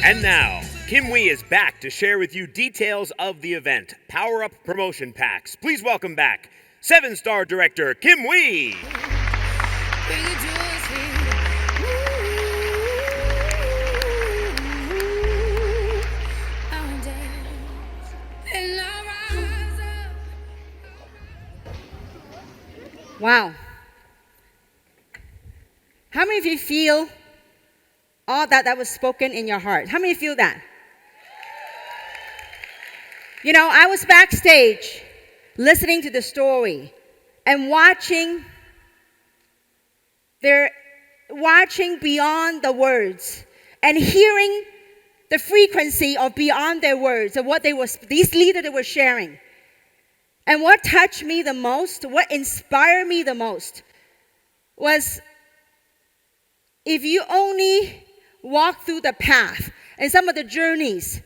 And now, Kim Hui is back to share with you details of the event. Power Up Promotion Packs. Please welcome back 7-star director Kim Hui. Wow. How many of you feel all that was spoken in your heart? How many feel that? You know, I was backstage listening to the story and watching beyond the words and hearing the frequency of beyond their words of what these leaders were sharing. And what touched me the most, what inspired me the most, was if you only walk through the path and some of the journeys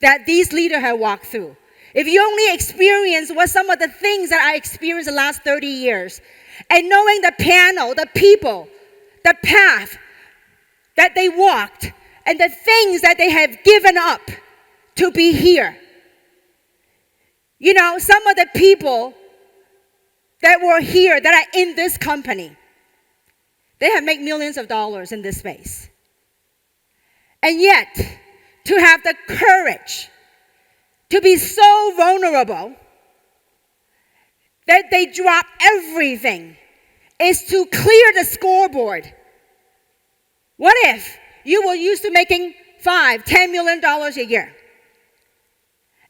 that these leaders have walked through, if you only experience what some of the things that I experienced the last 30 years, and knowing the panel, the people, the path that they walked, and the things that they have given up to be here. You know, some of the people that were here, that are in this company, they have made millions of dollars in this space. And yet, to have the courage to be so vulnerable that they drop everything is to clear the scoreboard. What if you were used to making $5, $10 million a year?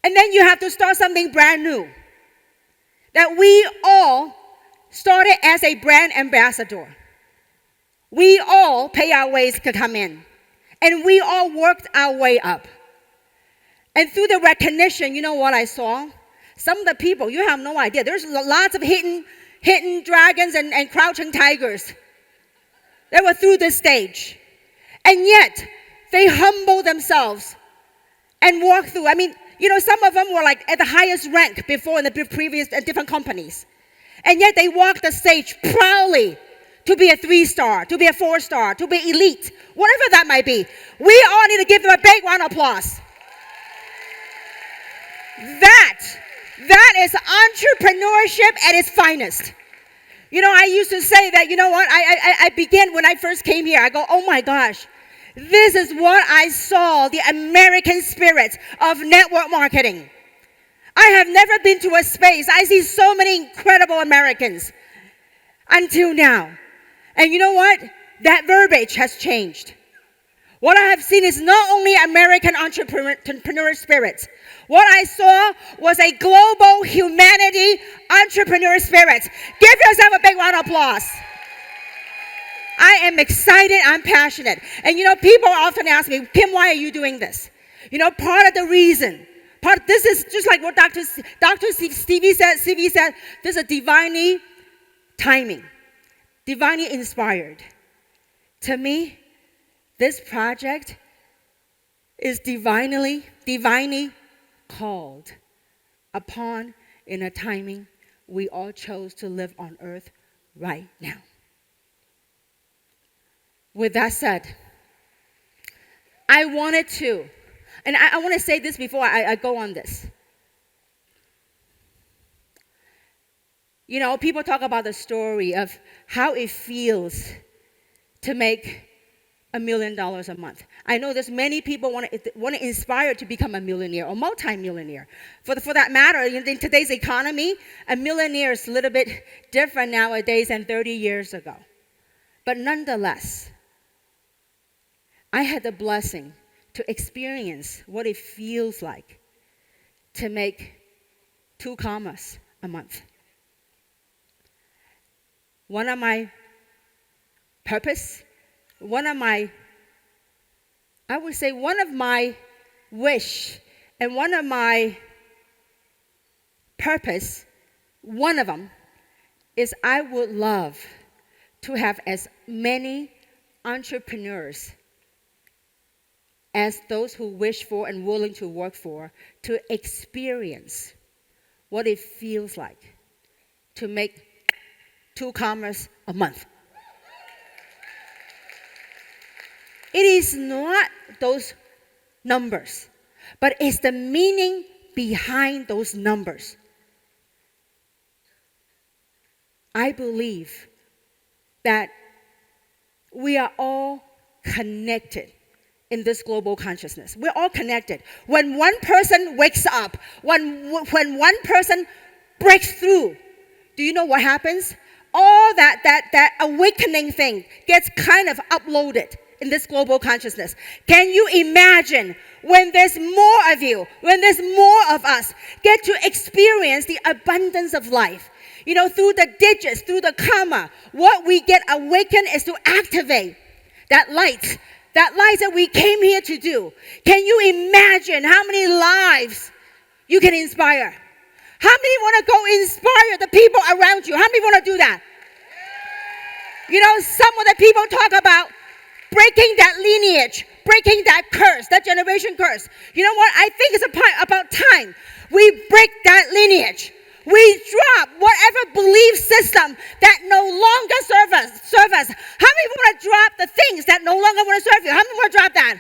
And then you have to start something brand new. That we all started as a brand ambassador. We all pay our ways to come in. And we all worked our way up. And through the recognition, you know what I saw? Some of the people, you have no idea. There's lots of hidden dragons and crouching tigers that were through this stage. And yet, they humbled themselves and walked through. I mean, you know, some of them were like at the highest rank before in the previous different companies. And yet they walked the stage proudly to be a 3-star, to be a 4-star, to be elite, whatever that might be. We all need to give them a big round of applause. That is entrepreneurship at its finest. You know, I used to say that, you know what, I began when I first came here, I go, oh my gosh, this is what I saw, the American spirit of network marketing. I have never been to a space, I see so many incredible Americans until now. And you know what? That verbiage has changed. What I have seen is not only American entrepreneur spirit. What I saw was a global humanity entrepreneur spirit. Give yourself a big round of applause. I am excited, I'm passionate. And you know, people often ask me, Kim, why are you doing this? You know, part of the reason, this is just like what Dr. Stevie said, this is divinely timing, divinely inspired. To me, this project is divinely called upon in a timing we all chose to live on earth right now. With that said, I wanted to, and I want to say this before I go on this. You know, people talk about the story of how it feels to make $1 million a month. I know there's many people want to inspire to become a millionaire or multi-millionaire. For that matter, in today's economy, a millionaire is a little bit different nowadays than 30 years ago. But nonetheless, I had the blessing to experience what it feels like to make 2 commas a month. One of my wish and one of my purpose, one of them is I would love to have as many entrepreneurs as those who wish for and willing to work for to experience what it feels like to make 2 commas a month. It is not those numbers, but it's the meaning behind those numbers. I believe that we are all connected in this global consciousness. We're all connected. When one person wakes up, when one person breaks through, do you know what happens? All that awakening thing gets kind of uploaded in this global consciousness. Can you imagine when there's more of you, when there's more of us, get to experience the abundance of life? You know, through the digits, through the comma, what we get awakened is to activate that light that we came here to do. Can you imagine how many lives you can inspire? How many want to go inspire the people around you? How many want to do that? You know, some of the people talk about breaking that lineage, breaking that curse, that generation curse. You know what? I think it's about time we break that lineage. We drop whatever belief system that no longer serve us. How many want to drop the things that no longer want to serve you? How many want to drop that?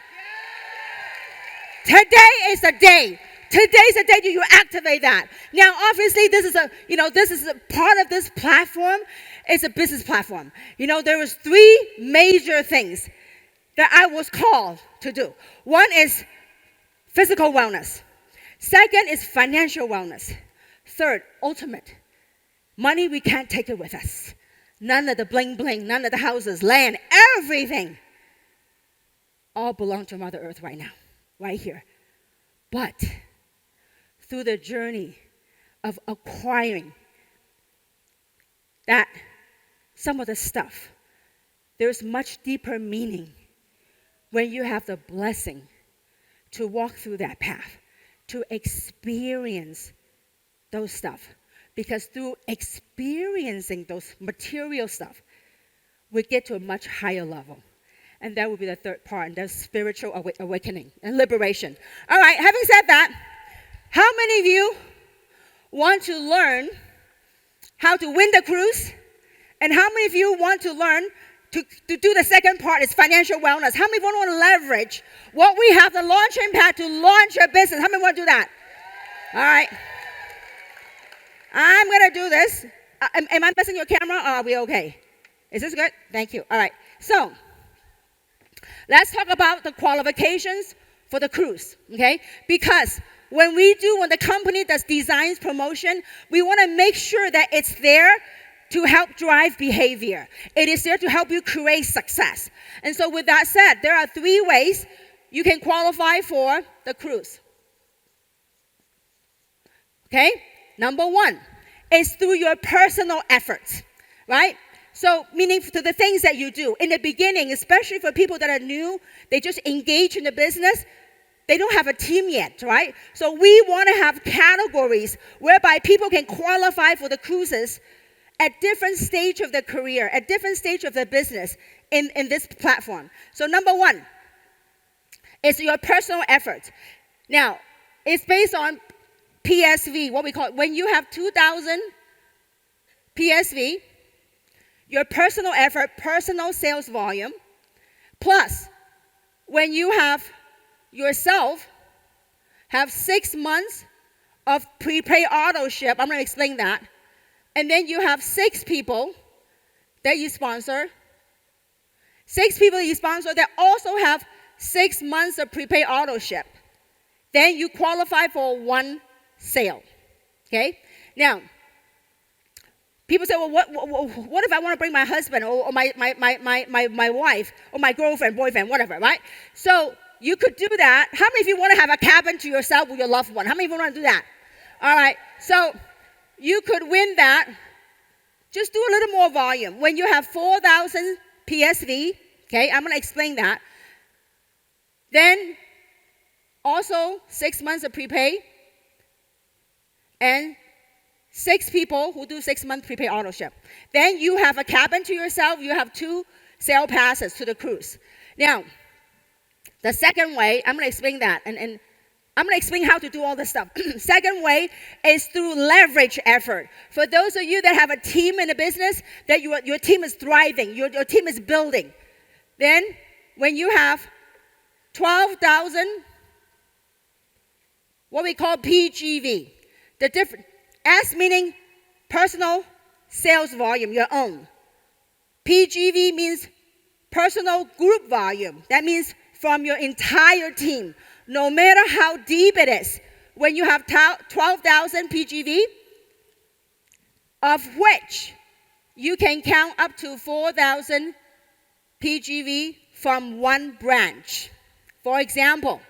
Today is the day. Today's the day that you activate that. Now, obviously, this is a part of this platform. It's a business platform. You know, there was 3 major things that I was called to do. One is physical wellness. Second is financial wellness. Third, ultimate. Money, we can't take it with us. None of the bling bling, none of the houses, land, everything. All belong to Mother Earth right now, right here. But through the journey of acquiring that, some of the stuff, there's much deeper meaning when you have the blessing to walk through that path, to experience those stuff. Because through experiencing those material stuff, we get to a much higher level. And that would be the third part, and that's spiritual awakening and liberation. All right, having said that, how many of you want to learn how to win the cruise? And how many of you want to learn to do the second part, is financial wellness? How many of you want to leverage what we have, the launching pad, to launch your business? How many want to do that? All right. I'm going to do this. Am I messing your camera, or are we okay? Is this good? Thank you. All right. So, let's talk about the qualifications for the cruise, okay? Because when the company does designs promotion, we want to make sure that it's there to help drive behavior. It is there to help you create success. And so with that said, there are 3 ways you can qualify for the cruise. Okay? Number 1 is through your personal efforts, right? So, meaning to the things that you do. In the beginning, especially for people that are new, they just engage in the business, they don't have a team yet, right? So we want to have categories whereby people can qualify for the cruises at different stage of their career, at different stage of their business in this platform. So number 1 is your personal efforts. Now, it's based on PSV, what we call it. When you have 2,000 PSV, your personal effort, personal sales volume, plus when you have yourself have 6 months of prepaid auto ship, I'm going to explain that, and then you have 6 people that you sponsor, 6 people that you sponsor that also have 6 months of prepaid auto ship, then you qualify for 1 sale, okay? Now, people say, well, what if I want to bring my husband or my wife or my girlfriend, boyfriend, whatever, right? So you could do that. How many of you want to have a cabin to yourself with your loved one? How many of you want to do that? All right, so you could win that. Just do a little more volume. When you have 4,000 PSV, okay, I'm going to explain that. Then also 6 months of prepay, and 6 people who do 6-month prepaid auto ship. Then you have a cabin to yourself. You have 2 sale passes to the cruise. Now, the second way, I'm going to explain that. And I'm going to explain how to do all this stuff. Second way is through leverage effort. For those of you that have a team in a business, that your team is thriving, your team is building. Then when you have 12,000 what we call PGV. S meaning personal sales volume, your own. PGV means personal group volume. That means from your entire team, no matter how deep it is. When you have 12,000 PGV, of which you can count up to 4,000 PGV from one branch. For example,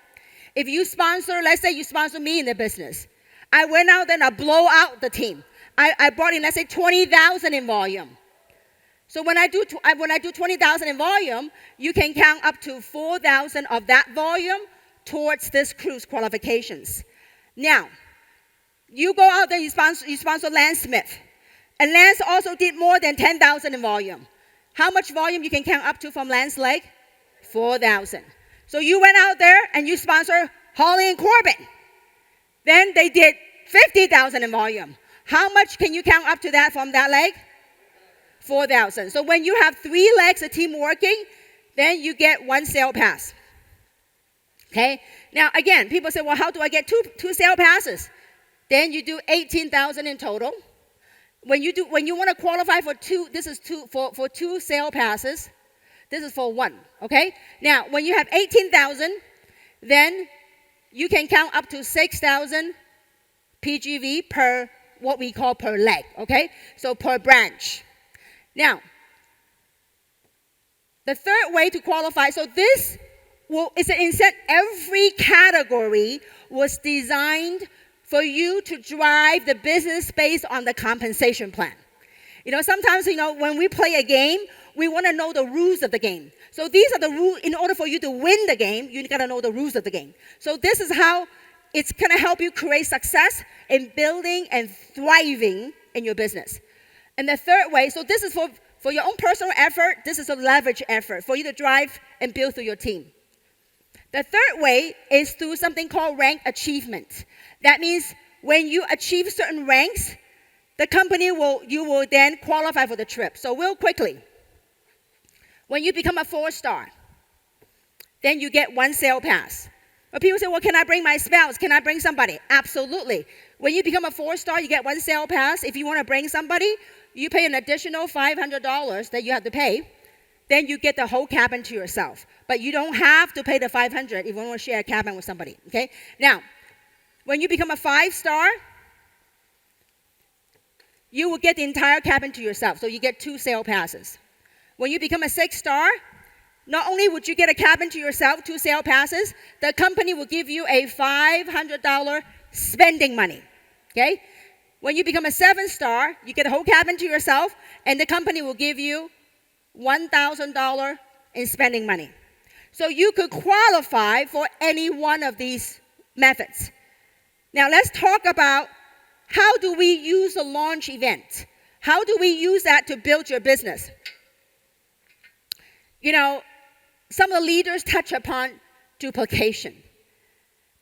if you sponsor, let's say you sponsor me in the business. I went out and I blow out the team. I brought in, let's say, 20,000 in volume. So when I do 20,000 in volume, you can count up to 4,000 of that volume towards this cruise qualifications. Now, you go out there, you sponsor Lance Smith. And Lance also did more than 10,000 in volume. How much volume you can count up to from Lance Lake? 4,000. So you went out there and you sponsor Holly and Corbin. Then they did 50,000 in volume. How much can you count up to that from that leg? 4,000. So when you have 3 legs, a team working, then you get 1 sale pass. Okay? Now, again, people say, well, how do I get two sale passes? Then you do 18,000 in total. When you want to qualify for 2, this is for 2 sale passes. This is for 1, okay? Now, when you have 18,000, then you can count up to 6,000 PGV per what we call per leg, okay? So per branch. Now, the third way to qualify, so this is an incentive. Every category was designed for you to drive the business based on the compensation plan. Sometimes, when we play a game, we want to know the rules of the game. So these are the rules. In order for you to win the game, you got to know the rules of the game. So this is how it's going to help you create success in building and thriving in your business. And the third way, so this is for your own personal effort. This is a leverage effort for you to drive and build through your team. The third way is through something called rank achievement. That means when you achieve certain ranks, the company you will then qualify for the trip. So real quickly, when you become a 4-star, then you get 1 sale pass. But people say, well, can I bring my spouse? Can I bring somebody? Absolutely. When you become a 4-star, you get 1 sale pass. If you want to bring somebody, you pay an additional $500 that you have to pay. Then you get the whole cabin to yourself. But you don't have to pay the $500 if you want to share a cabin with somebody, okay? Now, when you become a 5-star, you will get the entire cabin to yourself. So you get 2 sale passes. When you become a 6-star, not only would you get a cabin to yourself, 2 sale passes, the company will give you a $500 spending money, okay? When you become a 7-star, you get a whole cabin to yourself, and the company will give you $1,000 in spending money. So you could qualify for any one of these methods. Now let's talk about how do we use a launch event? How do we use that to build your business? Some of the leaders touch upon duplication.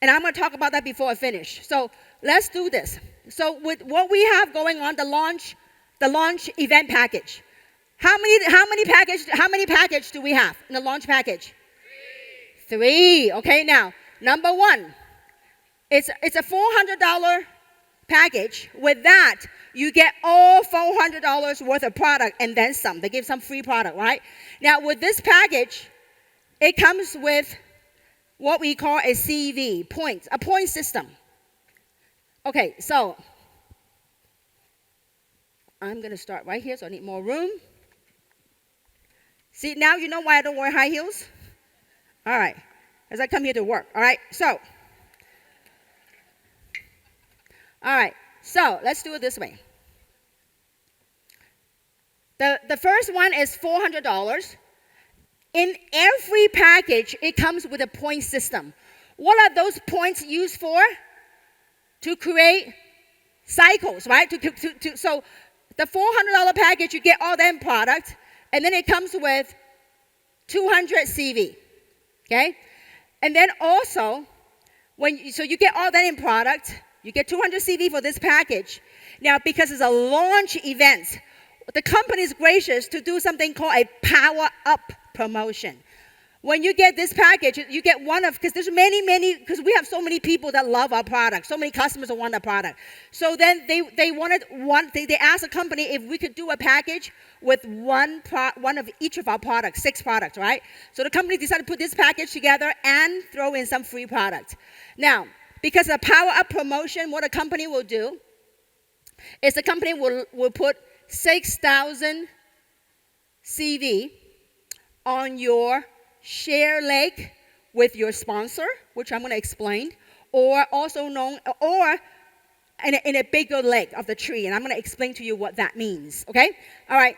And I'm going to talk about that before I finish. So let's do this. So with what we have going on, the launch event package. How many package do we have in the launch package? 3. Okay, now, number 1, it's a $400 package. With that, you get all $400 worth of product and then some. They give some free product, right? Now, with this package, it comes with what we call a CV, points, a point system. Okay, so I'm going to start right here, so I need more room. See, now you know why I don't wear high heels? All right, as I come here to work. All right, so let's do it this way. The first one is $400. In every package, it comes with a point system. What are those points used for? To create cycles, right? So the $400 package, you get all that in product, and then it comes with 200 CV, okay? And then also, so you get all that in product, you get 200 CV for this package. Now, because it's a launch event, the company is gracious to do something called a power-up promotion. When you get this package, you get one of, because there's many, because we have so many people that love our product, so many customers that want our product. So then they asked the company if we could do a package with one of each of our products, 6 products, right? So the company decided to put this package together and throw in some free product. Now, because of the Power Up promotion, what a company will do is the company will put 6,000 CV on your share lake with your sponsor, which I'm going to explain, or also known, or in a bigger lake of the tree, and I'm going to explain to you what that means, okay? All right.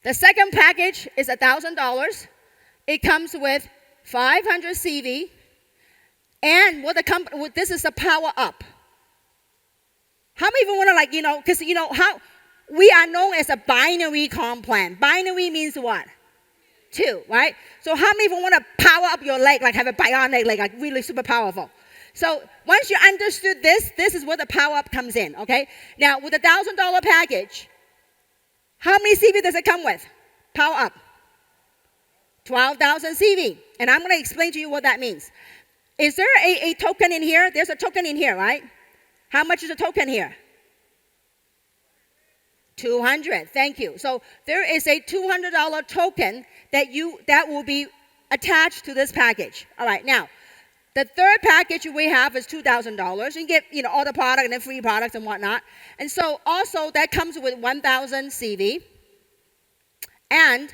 The second package is $1,000. It comes with 500 CV, and this is the Power Up. How many of you want to because how we are known as a binary comp plan. Binary means what? 2, right? So how many of you want to power up your leg, like have a bionic leg, like really super powerful? So once you understood this is where the Power Up comes in, okay? Now, with a $1,000 package, how many CV does it come with? Power Up. 12,000 CV. And I'm going to explain to you what that means. Is there a token in here? There's a token in here, right? How much is a token here? 200. Thank you. So there is a $200 token that will be attached to this package. All right. Now, the third package we have is $2,000. You get all the product and then free products and whatnot. And so also that comes with 1,000 CV and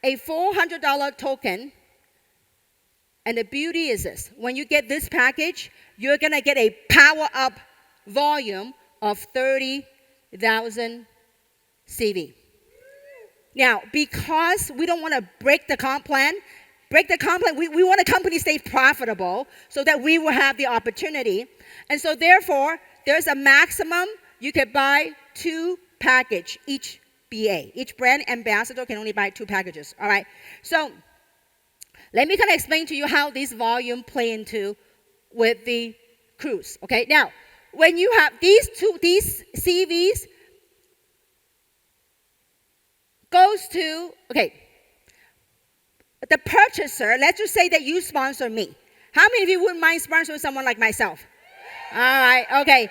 a $400 token. And the beauty is this: when you get this package, you're gonna get a Power Up volume of 30,000 CV. Now, because we don't want to break the comp plan, we want a company to stay profitable so that we will have the opportunity. And so therefore, there's a maximum you can buy 2 packages, each BA. Each brand ambassador can only buy 2 packages, all right? So let me kind of explain to you how these volume play into with the cruise, okay? Now, when you have these CVs, goes to, okay, the purchaser. Let's just say that you sponsor me. How many of you wouldn't mind sponsoring someone like myself? All right, okay.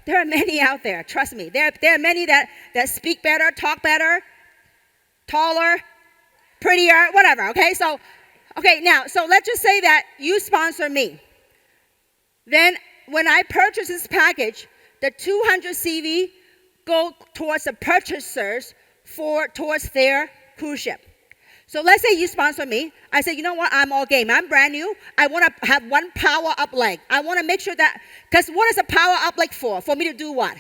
There are many out there, trust me. There are many that speak better, talk better, taller, prettier, whatever, okay? So, okay, now, so let's just say that you sponsor me. Then when I purchase this package, the 200 CV go towards the purchasers towards their cruise ship. So let's say you sponsor me. I say, you know what? I'm all game. I'm brand new. I want to have one Power Up leg. I want to make sure that, because what is a Power Up leg for? For me to do what?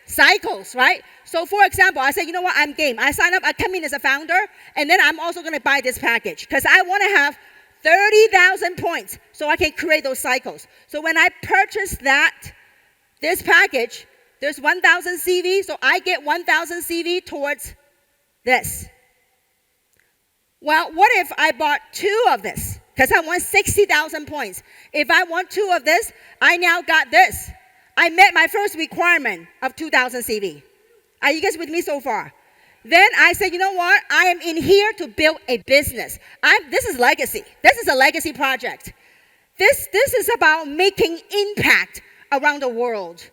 Cycles, right? So for example, I say, you know what? I'm game. I sign up. I come in as a founder, and then I'm also going to buy this package because I want to have 30,000 points so I can create those cycles. So when I purchase this package, there's 1,000 CV, so I get 1,000 CV towards this. Well, what if I bought 2 of this? Because I want 60,000 points. If I want 2 of this, I now got this. I met my first requirement of 2,000 CV. Are you guys with me so far? Then I said, you know what? I am in here to build a business. This is legacy. This is a legacy project. This is about making impact around the world.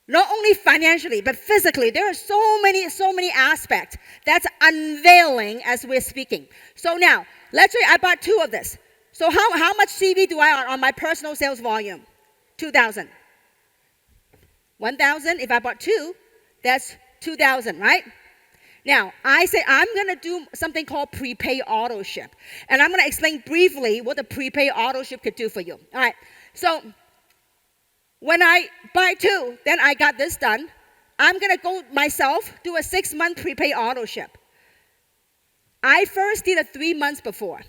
Not only financially, but physically. There are so many aspects that's unveiling as we're speaking. So now, let's say I bought 2 of this. So how much CV do I on my personal sales volume? 2,000. 1,000, if I bought 2, that's 2,000, right? Now, I say I'm going to do something called prepay auto ship. And I'm going to explain briefly what the prepay auto ship could do for you. All right, so when I buy 2, then I got this done. I'm going to go myself, do a 6-month prepay auto ship. I first did it 3 months before.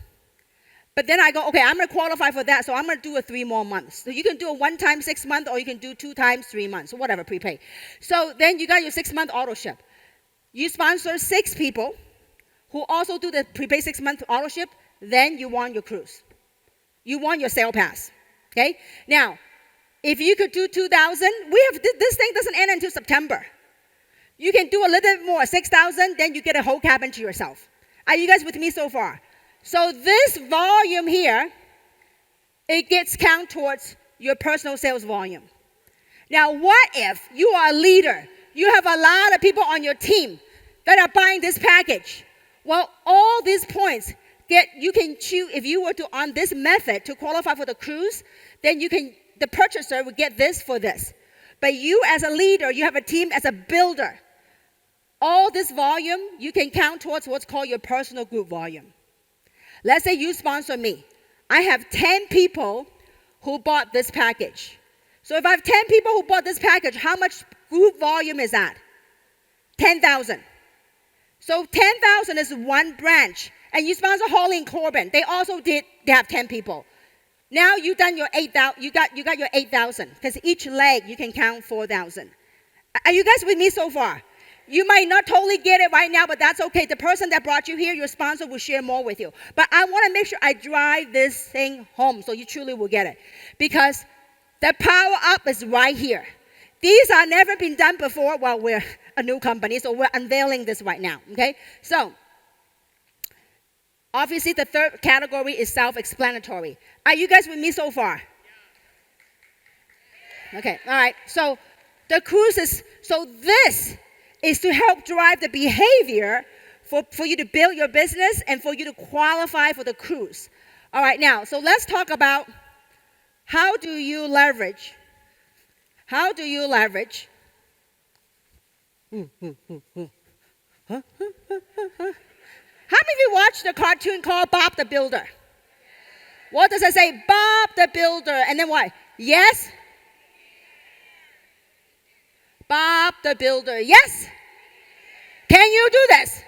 But then I go, okay, I'm going to qualify for that, so I'm going to do it 3 more months. So you can do a 1-time 6 month, or you can do 2 times 3 months, or whatever, prepay. So then you got your 6-month auto ship. You sponsor 6 people who also do the prepay 6-month auto ship, then you want your cruise. You want your sale pass, okay? Now, if you could do 2,000, this thing doesn't end until September. You can do a little bit more, 6,000, then you get a whole cabin to yourself. Are you guys with me so far? So this volume here, it gets counted towards your personal sales volume. Now, what if you are a leader? You have a lot of people on your team that are buying this package. Well, all these points you can choose. If you were to on this method to qualify for the cruise, then the purchaser would get this for this. But you as a leader, you have a team as a builder. All this volume you can count towards what's called your personal group volume. Let's say you sponsor me. I have 10 people who bought this package. So if I have 10 people who bought this package, how much group volume is that? 10,000. So 10,000 is one branch. And you sponsor Holly and Corbin. They have 10 people. Now you've done your 8,000. You got your 8,000 because each leg you can count 4,000. Are you guys with me so far? You might not totally get it right now, but that's okay. The person that brought you here, your sponsor, will share more with you. But I want to make sure I drive this thing home so you truly will get it. Because the power up is right here. These are never been done before. Well, we're a new company, so we're unveiling this right now. Okay? So, obviously, the third category is self-explanatory. Are you guys with me so far? Okay, all right. So the cruise this is to help drive the behavior for you to build your business and for you to qualify for the cruise. All right, now, so let's talk about how do you leverage? How many of you watched the cartoon called Bob the Builder? What does it say? Bob the Builder. And then what? Yes? Bob the Builder. Yes? Can you do this?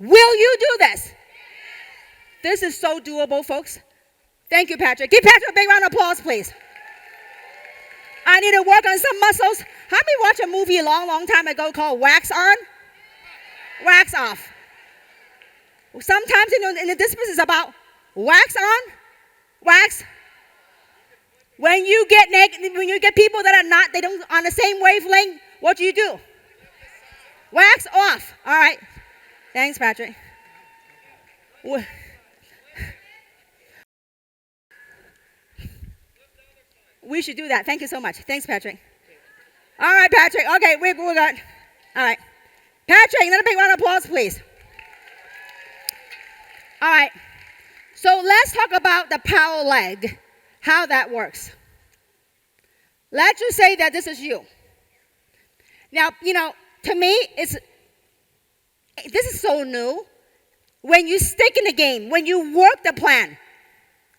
Will you do this? This is so doable, folks. Thank you, Patrick. Give Patrick a big round of applause, please. I need to work on some muscles. How many watched a movie a long, long time ago called Wax On? Wax off. Sometimes in the business is about wax on, wax. When you get people that are not, they don't on the same wavelength, what do? Wax off. All right. Thanks, Patrick. We should do that. Thank you so much. Thanks, Patrick. All right, Patrick. Okay, we're good. All right. Patrick, another big round of applause, please. All right. So let's talk about the power leg, how that works. Let's just say that this is you. Now, to me, this is so new. When you stick in the game, when you work the plan,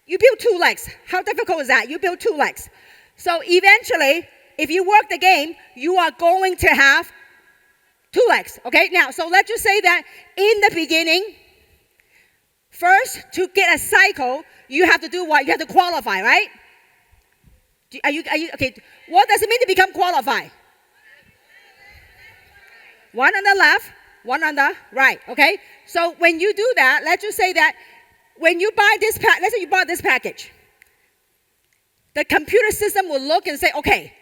you build 2 legs. How difficult is that? You build 2 legs. So eventually, if you work the game, you are going to have 2 legs. Okay? Now, so let's just say that in the beginning, first, to get a cycle, you have to do what? You have to qualify, right? Are you okay? What does it mean to become qualified? 1 on the left, 1 on the right. Okay. So when you do that, let's just say that when you buy this let's say you bought this package, the computer system will look and say, okay,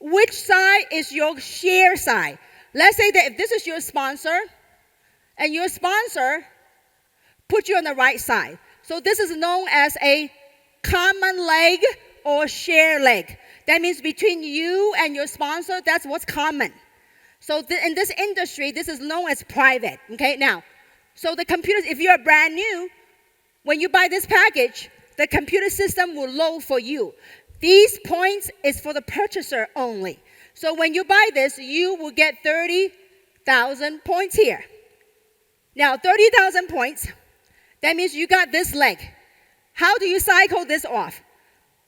which side is your share side? Let's say that if this is your sponsor, and your sponsor put you on the right side. So this is known as a common leg or share leg. That means between you and your sponsor, that's what's common. So in this industry, this is known as private. Okay, now, so the computers, if you're brand new, when you buy this package, the computer system will load for you. These points is for the purchaser only. So when you buy this, you will get 30,000 points here. Now, 30,000 points, that means you got this leg. How do you cycle this off?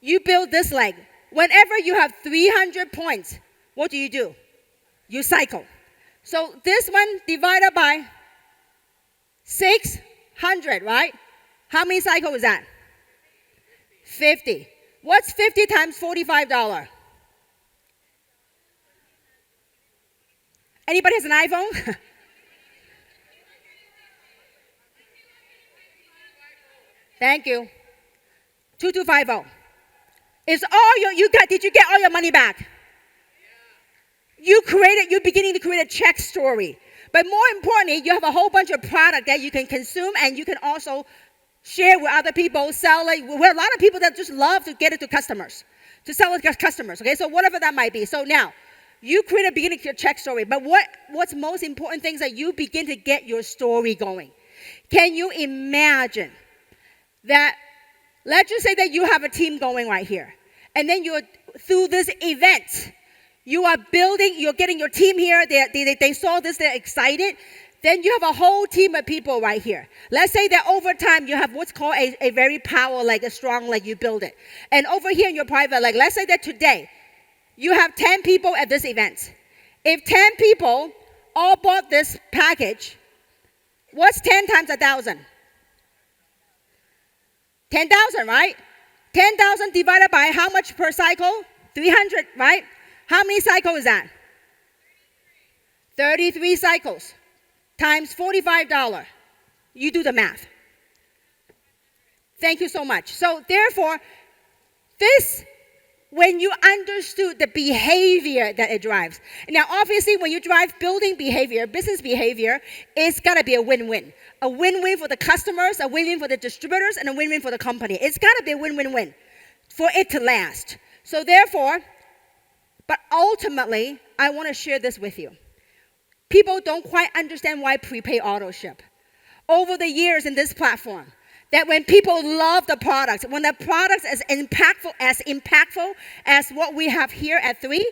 You build this leg. Whenever you have 300 points, what do? You cycle. So this one divided by 600, right? How many cycles is that? 50. What's 50 times $45? Anybody has an iPhone? Thank you. 2250. It's all you got. Did you get all your money back? You're beginning to create a check story. But more importantly, you have a whole bunch of product that you can consume and you can also share with other people, sell it. We're a lot of people that just love to get it to customers, to sell it to customers, okay? So whatever that might be. So now, you create a beginning to your check story, but what's most important thing is that you begin to get your story going. Can you imagine that, let's just say that you have a team going right here, and then you're, through this event, you are building, you're getting your team here, they saw this, they're excited, then you have a whole team of people right here. Let's say that over time you have what's called a very power leg, a strong leg, you build it. And over here in your private leg, let's say that today, you have 10 people at this event. If 10 people all bought this package, what's 10 times 1,000? 10,000, right? 10,000 divided by how much per cycle? 300, right? How many cycles is that? 33 cycles times $45. You do the math. Thank you so much. So therefore, this, when you understood the behavior that it drives. Now, obviously, when you drive building behavior, business behavior, it's got to be a win-win. A win-win for the customers, a win-win for the distributors, and a win-win for the company. It's got to be a win-win-win for it to last. So therefore, but ultimately, I want to share this with you. People don't quite understand why prepaid auto ship. Over the years in this platform, that when people love the products, when the products is impactful as what we have here at 3,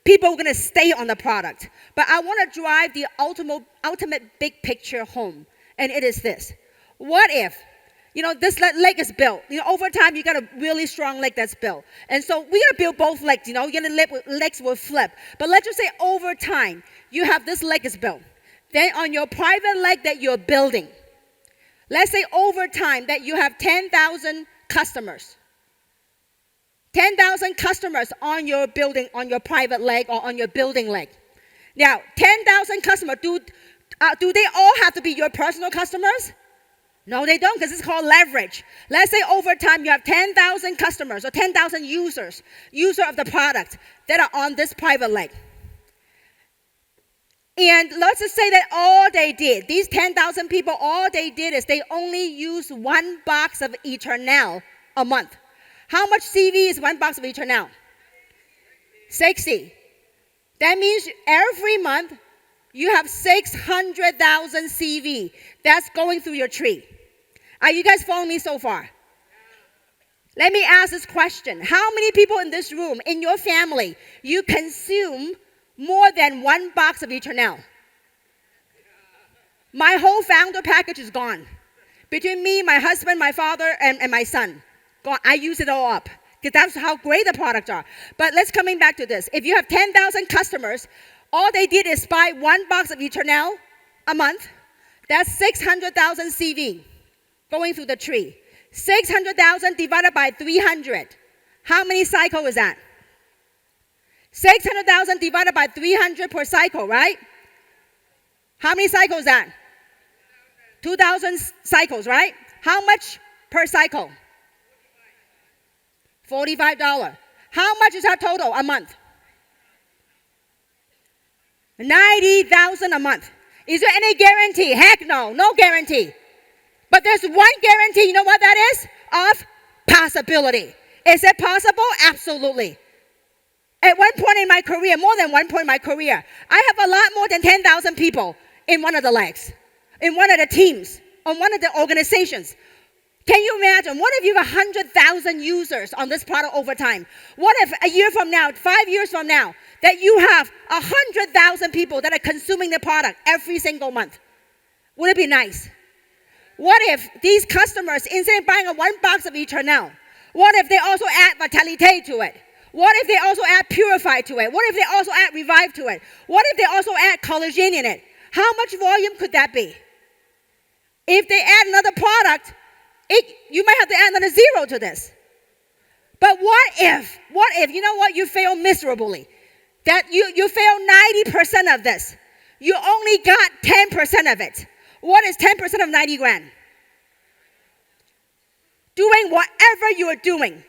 people are going to stay on the product. But I want to drive the ultimate big picture home, and it is this. What if, this leg is built. Over time, you got a really strong leg that's built. And so we got to build both legs, legs will flip. But let's just say over time, you have this leg is built. Then on your private leg that you're building, let's say over time that you have 10,000 customers. 10,000 customers on your building, on your private leg or on your building leg. Now, 10,000 customers, do they all have to be your personal customers? No, they don't, because it's called leverage. Let's say over time you have 10,000 customers or 10,000 user of the product that are on this private leg. And let's just say that all they did, these 10,000 people, all they did is they only used 1 box of Eternal a month. How much CV is 1 box of Eternal? 60. That means every month you have 600,000 CV that's going through your tree. Are you guys following me so far? Let me ask this question. How many people in this room, in your family, you consume more than 1 box of Eternal? My whole founder package is gone. Between me, my husband, my father, and my son. Gone. I use it all up. Because that's how great the products are. But let's coming back to this. If you have 10,000 customers, all they did is buy 1 box of Eternal a month. That's 600,000 CV going through the tree. 600,000 divided by 300. How many cycles is that? 600,000 divided by 300 per cycle, right? How many cycles is that? 2,000 cycles, right? How much per cycle? $45. How much is our total a month? 90,000 a month. Is there any guarantee? Heck no, no guarantee. But there's one guarantee, you know what that is? Of possibility. Is it possible? Absolutely. At one point in my career, more than one point in my career, I have a lot more than 10,000 people in one of the legs, in one of the teams, on one of the organizations. Can you imagine? What if you have 100,000 users on this product over time? What if a year from now, 5 years from now, that you have 100,000 people that are consuming the product every single month? Would it be nice? What if these customers, instead of buying a 1 box of Eternal, what if they also add Vitalite to it? What if they also add Purify to it? What if they also add Revive to it? What if they also add collagen in it? How much volume could that be? If they add another product, you might have to add another 0 to this. But what if, you know what, you fail miserably? That you fail 90% of this. You only got 10% of it. What is 10% of 90 grand? Doing whatever you are doing.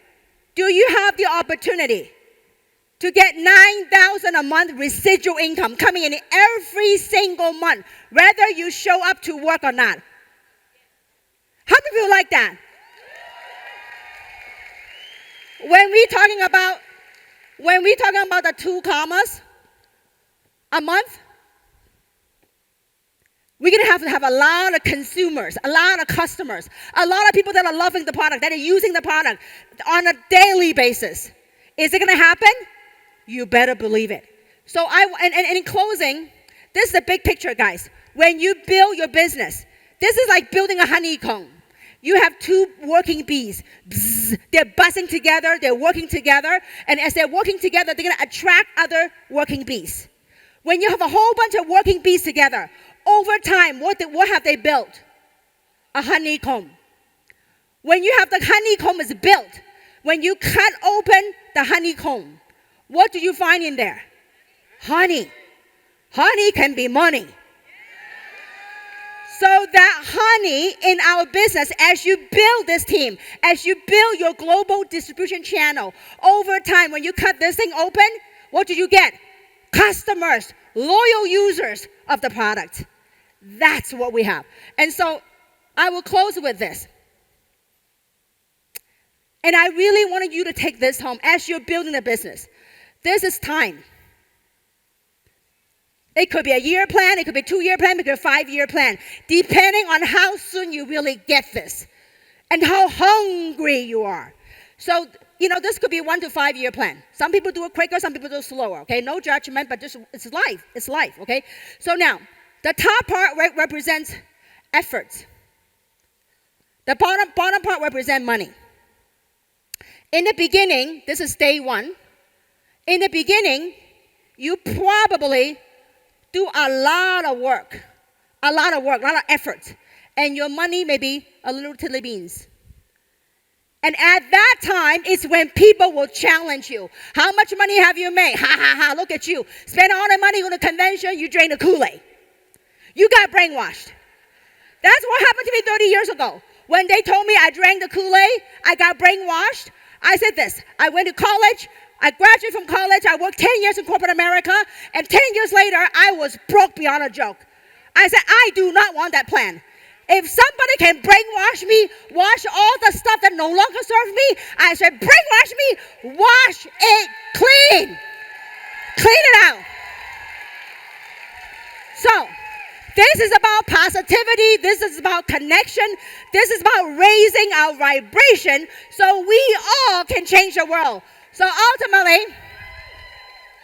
Do you have the opportunity to get $9,000 a month residual income coming in every single month, whether you show up to work or not. How many of you like that? When we talking about the 2 commas a month, we're going to have a lot of consumers, a lot of customers, a lot of people that are loving the product, that are using the product on a daily basis. Is it going to happen? You better believe it. So and in closing, this is the big picture, guys. When you build your business, this is like building a honeycomb. You have 2 working bees. Bzz, they're buzzing together, they're working together, and as they're working together, they're going to attract other working bees. When you have a whole bunch of working bees together, over time, what have they built? A honeycomb. When you have the honeycomb is built, when you cut open the honeycomb, what do you find in there? Honey. Honey can be money. So that honey in our business, as you build this team, as you build your global distribution channel, over time, when you cut this thing open, what do you get? Customers, loyal users of the product. That's what we have. And so I will close with this. And I really wanted you to take this home as you're building the business. This is time. It could be a year plan, it could be a 2-year plan, it could be a 5-year plan, depending on how soon you really get this and how hungry you are. So, this could be a 1 to 5 year plan. Some people do it quicker, some people do it slower, okay? No judgment, but just it's life. It's life, okay? So now, the top part represents efforts. The bottom part represents money. In the beginning, this is day 1. In the beginning, you probably do a lot of work, a lot of effort, and your money may be a little tiddly beans. And at that time, it's when people will challenge you. How much money have you made? Ha, ha, ha, look at you. Spend all the money on a convention, you drain the Kool-Aid. You got brainwashed. That's what happened to me 30 years ago. When they told me I drank the Kool-Aid, I got brainwashed. I said this, I went to college, I graduated from college, I worked 10 years in corporate America, and 10 years later, I was broke beyond a joke. I said, I do not want that plan. If somebody can brainwash me, wash all the stuff that no longer serves me, I said, brainwash me, wash it clean. Clean it out. So, this is about positivity. This is about connection. This is about raising our vibration so we all can change the world. So ultimately,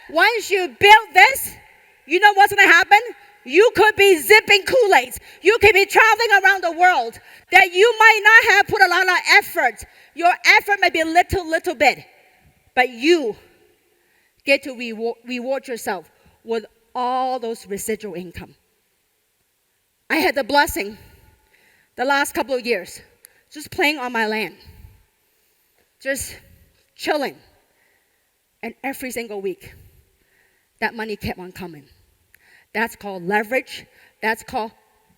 once you build this, you know what's going to happen? You could be zipping Kool-Aids. You could be traveling around the world that you might not have put a lot of effort. Your effort may be a little bit, but you get to reward yourself with all those residual income. I had the blessing the last couple of years just playing on my land, just chilling. And every single week, that money kept on coming. That's called leverage. That's called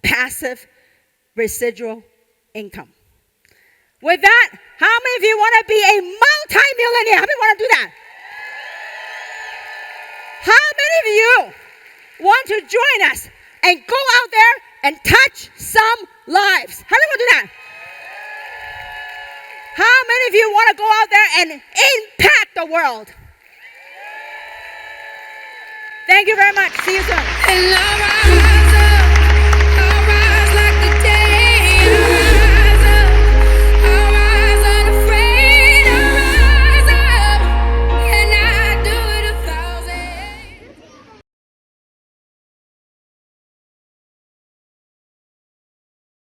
passive residual income. With that, how many of you want to be a multi-millionaire? How many want to do that? How many of you want to join us and go out there and touch some lives? How many want to do that? How many of you want to go out there and impact the world? Thank you very much. See you soon.